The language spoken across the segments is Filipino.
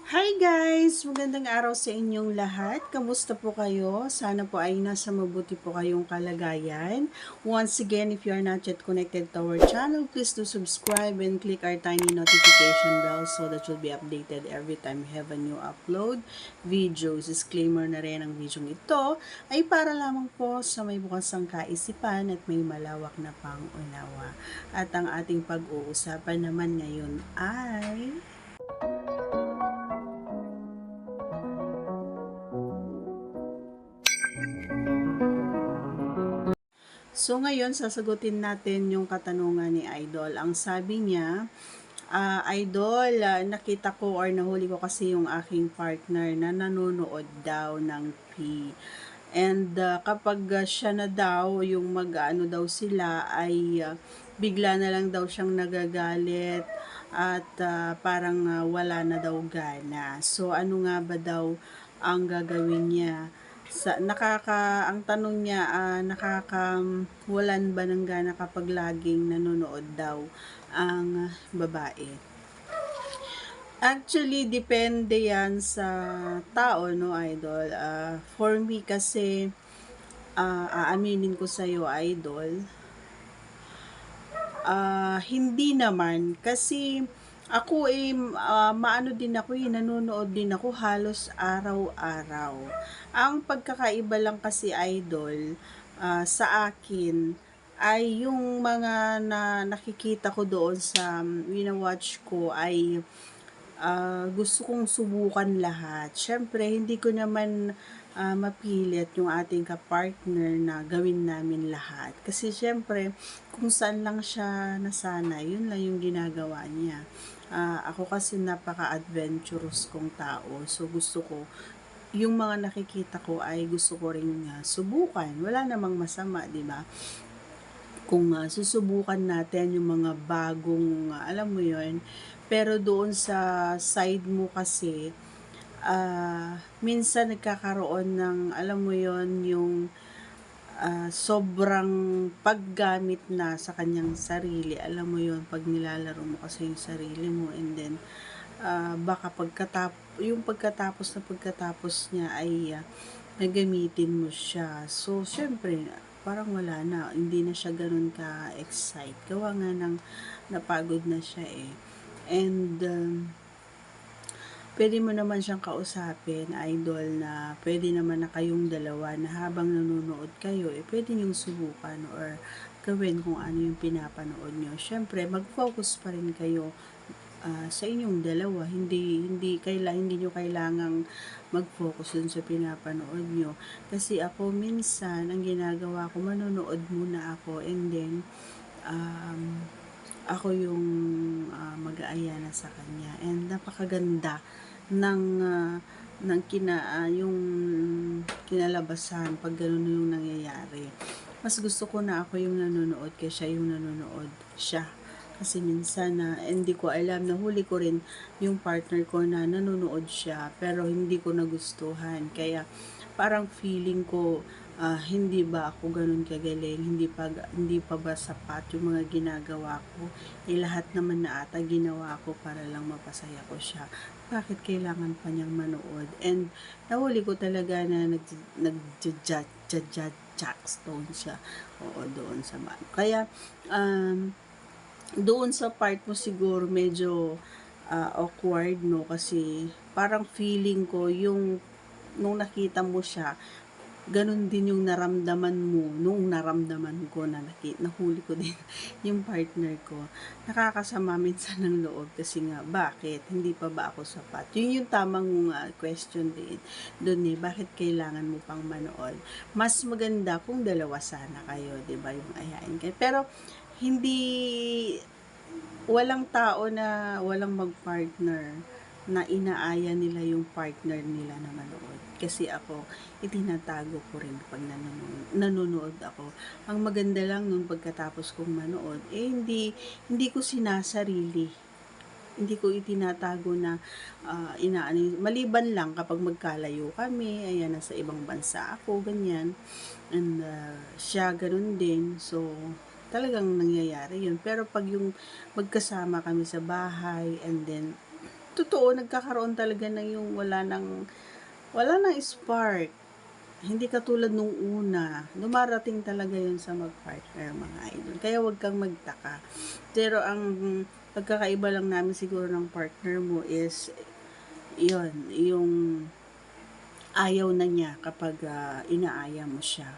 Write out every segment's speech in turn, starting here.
Hi guys! Magandang araw sa inyong lahat. Kamusta po kayo? Sana po ay nasa mabuti po kayong kalagayan. Once again, if you are not yet connected to our channel, please do subscribe and click our tiny notification bell so that you'll be updated every time we have a new upload videos. Disclaimer na rin ang video ito ay para lamang po sa may bukasang kaisipan at may malawak na pang-unawa. At ang ating pag-uusapan naman ngayon ay so ngayon, sasagutin natin yung katanungan ni Idol. Ang sabi niya, Idol, nakita ko or nahuli ko kasi yung aking partner na nanonood daw ng P. And kapag siya na daw, yung mag-ano daw sila, ay bigla na lang daw siyang nagagalit at parang wala na daw gana. So ano nga ba daw ang gagawin niya? Ang tanong niya, nakakawalan ba ng gana kapag laging nanonood daw ang babae? Actually, depende yan sa tao, no, Idol. For me kasi, aaminin ko sa'yo, Idol, hindi naman. Kasi, ako maano din ako nanonood din ako halos araw-araw. Ang pagkakaiba lang kasi, Idol, sa akin, ay yung mga nakikita ko doon sa wina-watch ko ay gusto kong subukan lahat. Siyempre, hindi ko naman mapilit yung ating kapartner na gawin namin lahat. Kasi siyempre, kung saan lang siya nasana, yun lang yung ginagawa niya. Ako kasi napaka-adventurous kong tao. So, gusto ko, yung mga nakikita ko ay gusto ko ring subukan. Wala namang masama, di ba? Kung susubukan natin yung mga bagong, alam mo yon. Pero doon sa side mo kasi, minsan nagkakaroon ng, alam mo yon, yung sobrang paggamit na sa kanyang sarili. Alam mo yon, pag nilalaro mo kasi yung sarili mo, and then baka pagkatapos niya ay nagamitin mo siya. So, syempre, parang wala na. Hindi na siya ganun ka-excite. Gawa nga ng napagod na siya eh. And, pwede mo naman siyang kausapin, Idol, na pwede naman na kayong dalawa na habang nanonood kayo, pwede niyong subukan or gawin kung ano yung pinapanood niyo. Syempre, mag-focus pa rin kayo sa inyong dalawa. Hindi niyo kailangang mag-focus dun sa pinapanood nyo. Kasi ako minsan, ang ginagawa ko, manonood muna ako and then ako yung mag-aaya na sa kanya. And napakaganda ng yung kinalabasan pag ganun yung nangyayari. Mas gusto ko na ako yung nanonood kaysa yung nanonood siya. Kasi minsan hindi ko alam, nahuli ko rin yung partner ko na nanonood siya pero hindi ko nagustuhan. Kaya parang feeling ko hindi ba ako ganun kagaling, hindi pa ba sapat yung mga ginagawa ko. Lahat naman na ata ginawa ko para lang mapasaya ko siya. Bakit kailangan pa niyang manood? And nahuli ko talaga na jackstone siya. Oo, doon sa man. Kaya doon sa part mo siguro medyo awkward, no, kasi parang feeling ko yung nung nakita mo siya, ganun din yung naramdaman mo nung naramdaman ko na nahuli ko din yung partner ko. Nakakasama minsan ng loob kasi nga bakit hindi pa ba ako sapat? Yun yung tamang question din doon bakit kailangan mo pang manood? Mas maganda kung dalawa sana kayo, 'di ba, yung ayain kayo. Pero hindi, walang tao na walang mag-partner na inaaya nila yung partner nila na manood. Kasi ako, itinatago ko rin pag nanonood ako. Ang maganda lang nung pagkatapos kong manood, hindi ko sinasarili. Hindi ko itinatago na maliban lang kapag magkalayo kami, ayan, nasa ibang bansa ako, ganyan. And siya ganun din. So, talagang nangyayari yun. Pero pag yung magkasama kami sa bahay and then totoo nagkakaroon talaga ng yung wala ng spark. Hindi katulad nung una, dumarating talaga yun sa mag-partner mga idol. Kaya wag kang magtaka. Pero ang pagkakaiba lang namin siguro ng partner mo is yun, yung ayaw na niya kapag inaaya mo siya.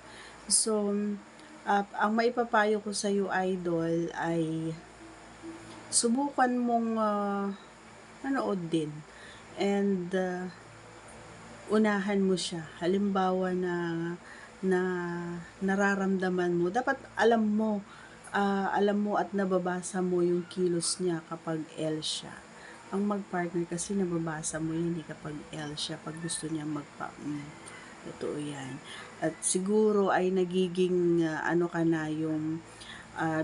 So, ang maipapayo ko sa iyo idol ay subukan mong manood din and unahan mo siya. Halimbawa na nararamdaman mo, dapat alam mo at nababasa mo yung kilos niya kapag L siya. Ang mag-partner kasi nababasa mo yun kapag L siya, pag gusto niya totoo yan. At siguro ay nagiging ano ka na yung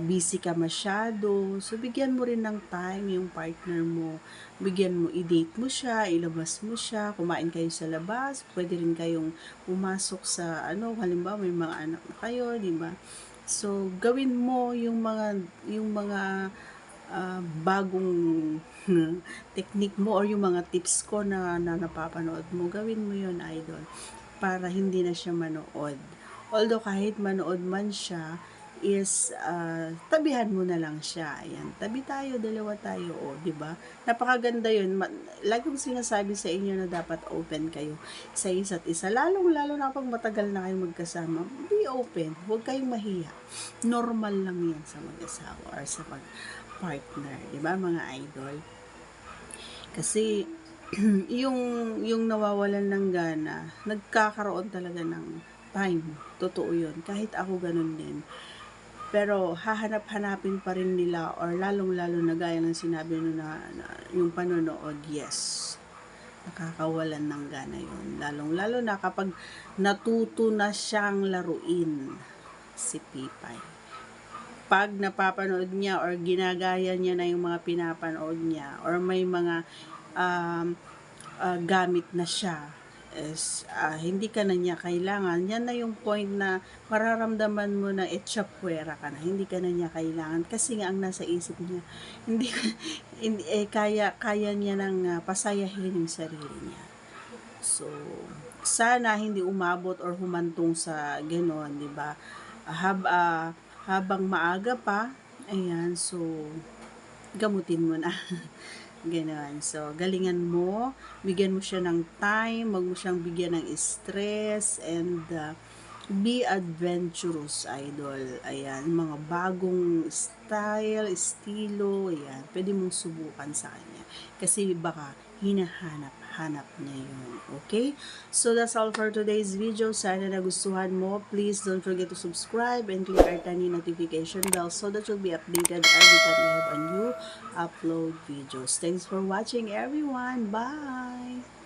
busy ka masyado. So, bigyan mo rin ng time yung partner mo. Bigyan mo, i-date mo siya, ilabas mo siya, kumain kayo sa labas, pwede rin kayong pumasok sa, halimbawa may mga anak na kayo, di ba? So, gawin mo yung mga bagong technique mo or yung mga tips ko na napapanood mo, gawin mo yun, idol, para hindi na siya manood. Although kahit manood man siya, is tabihan mo na lang siya. Ayan, tabi tayo, dalawa tayo, di ba? Napakaganda 'yun. Lagi kong sinasabi sa inyo na dapat open kayo sa isa't isa. Lalo na kapag matagal na kayong magkasama, be open. Huwag kayong mahiya. Normal lang 'yan sa mag-asawa or sa partner, di ba, mga idol? Kasi yung nawawalan ng gana, nagkakaroon talaga ng time. Totoo 'yun. Kahit ako ganun din. Pero hahanap-hanapin pa rin nila or lalong-lalo na gaya ng sinabi nyo na yung panonood, yes. Nakakawalan ng gana yun. Lalong-lalo na kapag natuto na siyang laruin si Pipay. Pag napapanood niya or ginagaya niya na yung mga pinapanood niya or may mga gamit na siya, hindi ka na niya kailangan. Yan na yung point na mararamdaman mo na etchapwera ka na. Hindi ka na niya kailangan kasi nga ang nasa isip niya, kaya niya nang pasayahin yung sarili niya. So, sana hindi umabot or humantong sa gano'n, di ba? Habang maaga pa, ayan, so gamutin mo na. Ganon. So, galingan mo, bigyan mo siya ng time, wag mo siyang bigyan ng stress, and be adventurous, idol. Ayan, mga bagong style, estilo, ayan, pwede mong subukan sa kanya. Kasi baka hinahanap niya yun. Okay? So, that's all for today's video. Sana nagustuhan mo. Please don't forget to subscribe and click our tiny notification bell so that you'll be updated every time we have a new upload videos. Thanks for watching, everyone. Bye!